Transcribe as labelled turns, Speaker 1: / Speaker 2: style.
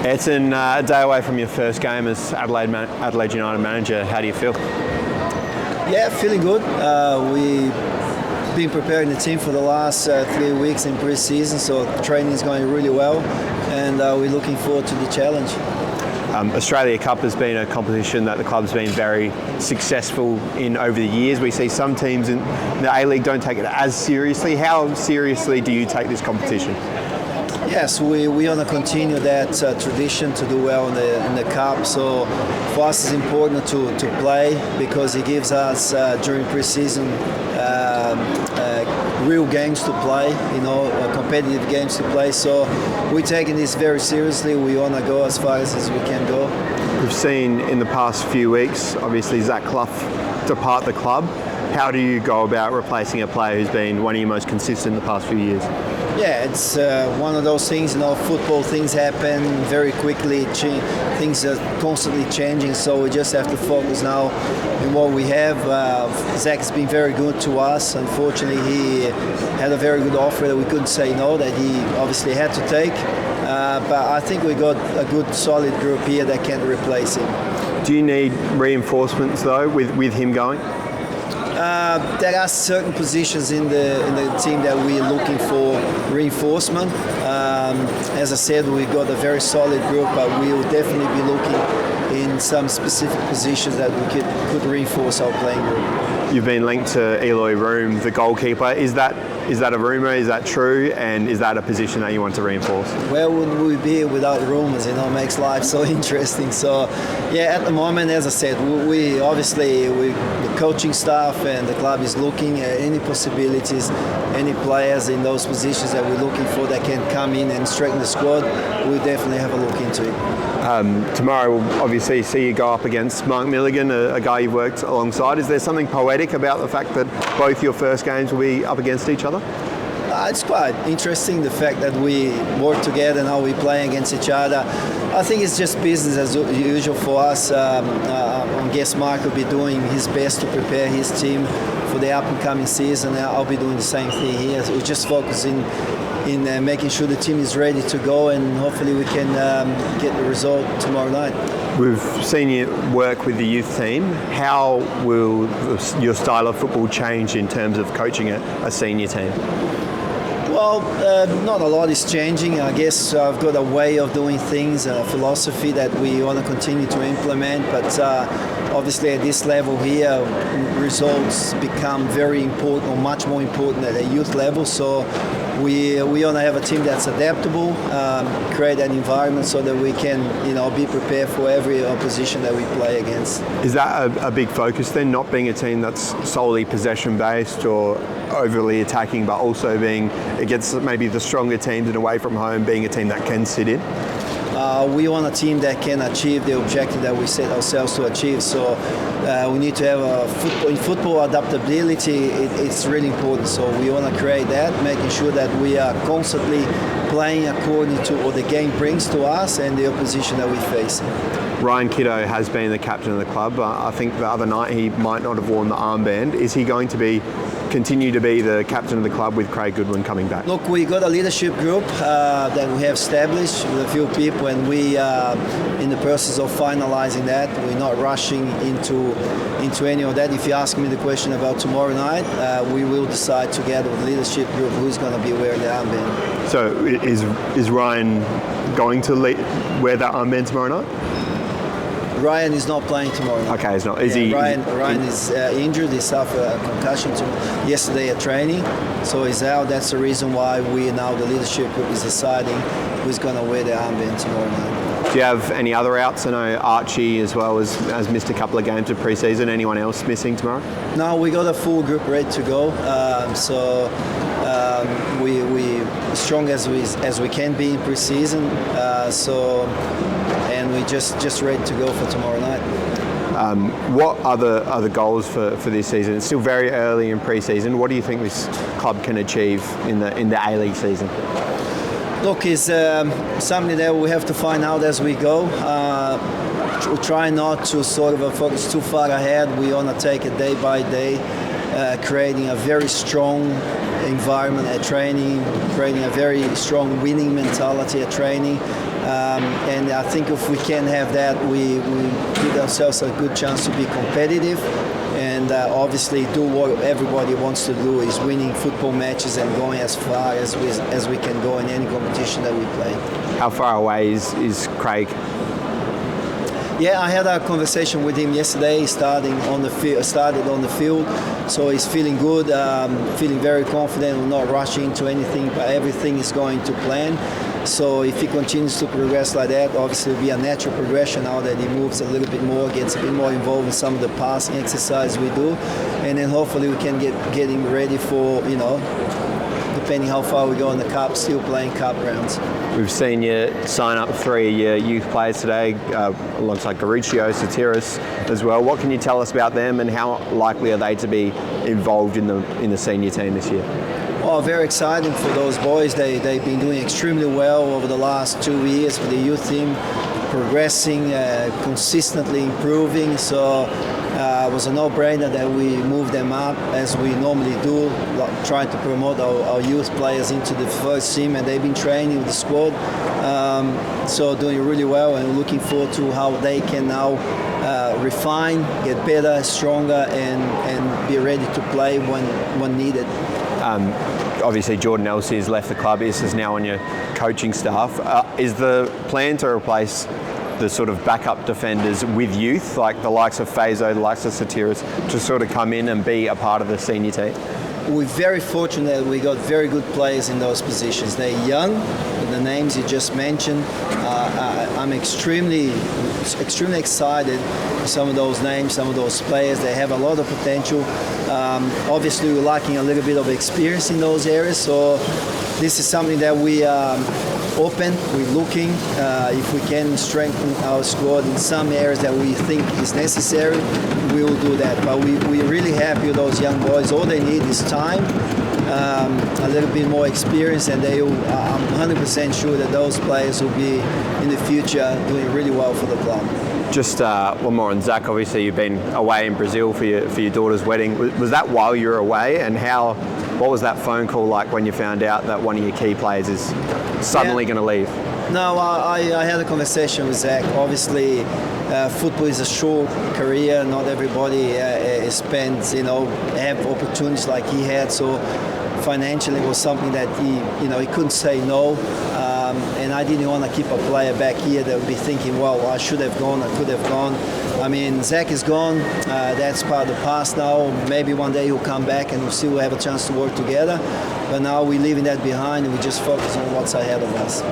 Speaker 1: Airton, a day away from your first game as Adelaide United manager, how do you feel?
Speaker 2: Yeah, feeling good. We've been preparing the team for the last 3 weeks in pre-season, so training is going really well, and we're looking forward to the challenge.
Speaker 1: Australia Cup has been a competition that the club's been very successful in over the years. We see some teams in the A-League don't take it as seriously. How seriously do you take this competition?
Speaker 2: Yes, we want to continue that tradition to do well in the Cup. So for us it's important to play because it gives us during pre-season real games to play, competitive games to play. So we're taking this very seriously. We want to go as far as we can go.
Speaker 1: We've seen in the past few weeks, obviously, Zach Clough depart the club. How do you go about replacing a player who's been one of your most consistent in the past few years?
Speaker 2: Yeah, it's one of those things, football things happen very quickly, things are constantly changing, so we just have to focus now on what we have. Zach has been very good to us. Unfortunately, he had a very good offer that we couldn't say no, that he obviously had to take. But I think we got a good, solid group here that can replace him.
Speaker 1: Do you need reinforcements, though, with him going?
Speaker 2: There are certain positions in the team that we're looking for reinforcement. As I said, we've got a very solid group, but we will definitely be looking in some specific positions that we could reinforce our playing group.
Speaker 1: You've been linked to Eloy Room, the goalkeeper. Is that a rumour? Is that true? And is that a position that you want to reinforce?
Speaker 2: Where would we be without rumours? It makes life so interesting. So, yeah, at the moment, as I said, we obviously the coaching staff and the club is looking at any possibilities, any players in those positions that we're looking for that can come in and strengthen the squad. We'll definitely have a look into it.
Speaker 1: Tomorrow we'll obviously see you go up against Mark Milligan, a guy you've worked alongside. Is there something poetic about the fact that both your first games will be up against each other?
Speaker 2: It's quite interesting, the fact that we work together and how we play against each other. I think it's just business as usual for us. I guess Mark will be doing his best to prepare his team for the up-and-coming season. I'll be doing the same thing here. We're just focusing in making sure the team is ready to go, and hopefully we can get the result tomorrow night.
Speaker 1: We've seen you work with the youth team. How will your style of football change in terms of coaching a senior team?
Speaker 2: Well, not a lot is changing. I guess I've got a way of doing things, a philosophy that we want to continue to implement, but obviously at this level here, results become very important, or much more important at a youth level. So we want to have a team that's adaptable, create an environment so that we can be prepared for every opposition that we play against.
Speaker 1: Is that a big focus then, not being a team that's solely possession based or overly attacking, but also being against maybe the stronger teams and away from home, being a team that can sit in?
Speaker 2: We want a team that can achieve the objective that we set ourselves to achieve. So we need to have in football adaptability. It's really important. So we want to create that, making sure that we are constantly playing according to what the game brings to us and the opposition that we face.
Speaker 1: Ryan Kiddo has been the captain of the club. I think the other night he might not have worn the armband. Is he going to continue to be the captain of the club with Craig Goodwin coming back?
Speaker 2: Look, we got a leadership group that we have established with a few people, and we are in the process of finalising that. We're not rushing into any of that. If you ask me the question about tomorrow night, we will decide together with the leadership group who's going to be wearing the armband.
Speaker 1: So is Ryan going to wear that armband tomorrow night?
Speaker 2: Ryan is not playing tomorrow night.
Speaker 1: Okay, he's not.
Speaker 2: Ryan is injured. He suffered a concussion yesterday at training, so he's out. That's the reason why the leadership group is deciding who's going to wear the armband tomorrow night.
Speaker 1: Do you have any other outs? I know Archie as well has missed a couple of games of pre-season. Anyone else missing tomorrow?
Speaker 2: No, we got a full group ready to go. We strong as we can be in pre-season. And we're just ready to go for tomorrow night.
Speaker 1: What are the goals for this season? It's still very early in pre-season. What do you think this club can achieve in the A-League season?
Speaker 2: Look, it's something that we have to find out as we go. We try not to sort of focus too far ahead. We want to take it day by day, creating a very strong environment at training, creating a very strong winning mentality at training. And I think if we can have that, we give ourselves a good chance to be competitive and obviously do what everybody wants to do, is winning football matches and going as far as we can go in any competition that we play.
Speaker 1: How far away is Craig?
Speaker 2: Yeah, I had a conversation with him yesterday. He started on the field, so he's feeling good, feeling very confident. We're not rushing into anything, but everything is going to plan. So if he continues to progress like that, obviously it'll be a natural progression now that he moves a little bit more, gets a bit more involved in some of the passing exercise we do, and then hopefully we can get him ready for, depending how far we go in the cup, still playing cup rounds.
Speaker 1: We've seen you sign up 3 of your youth players today, alongside Garuccio, Satiris as well. What can you tell us about them, and how likely are they to be involved in the senior team this year?
Speaker 2: Oh, very exciting for those boys. They've been doing extremely well over the last 2 years with the youth team, progressing, consistently improving. So it was a no-brainer that we moved them up as we normally do, trying to promote our youth players into the first team, and they've been training with the squad. So doing really well, and looking forward to how they can now refine, get better, stronger, and be ready to play when needed.
Speaker 1: Obviously, Jordan Elsey has left the club. This is now on your coaching staff. Is the plan to replace the sort of backup defenders with youth, like the likes of Fazo, the likes of Satiris, to sort of come in and be a part of the senior team?
Speaker 2: We're very fortunate that we got very good players in those positions. They're young, with the names you just mentioned. I'm extremely excited for some of those names, some of those players. They have a lot of potential. Obviously, we're lacking a little bit of experience in those areas, so this is something that we are open. We're looking if we can strengthen our squad in some areas that we think is necessary. We will do that. But we're really happy with those young boys. All they need is time, a little bit more experience, and I'm 100% sure that those players will be in the future doing really well for the club.
Speaker 1: Just one more on Zach. Obviously, you've been away in Brazil for your daughter's wedding. Was that while you were away? And what was that phone call like when you found out that one of your key players is suddenly going to leave?
Speaker 2: No, I had a conversation with Zach. Obviously, football is a short career. Not everybody have opportunities like he had. So financially, it was something that he couldn't say no. And I didn't want to keep a player back here that would be thinking, well, I should have gone, I could have gone. I mean, Zach is gone. That's part of the past now. Maybe one day he'll come back and we'll still have a chance to work together. But now we're leaving that behind, and we just focus on what's ahead of us.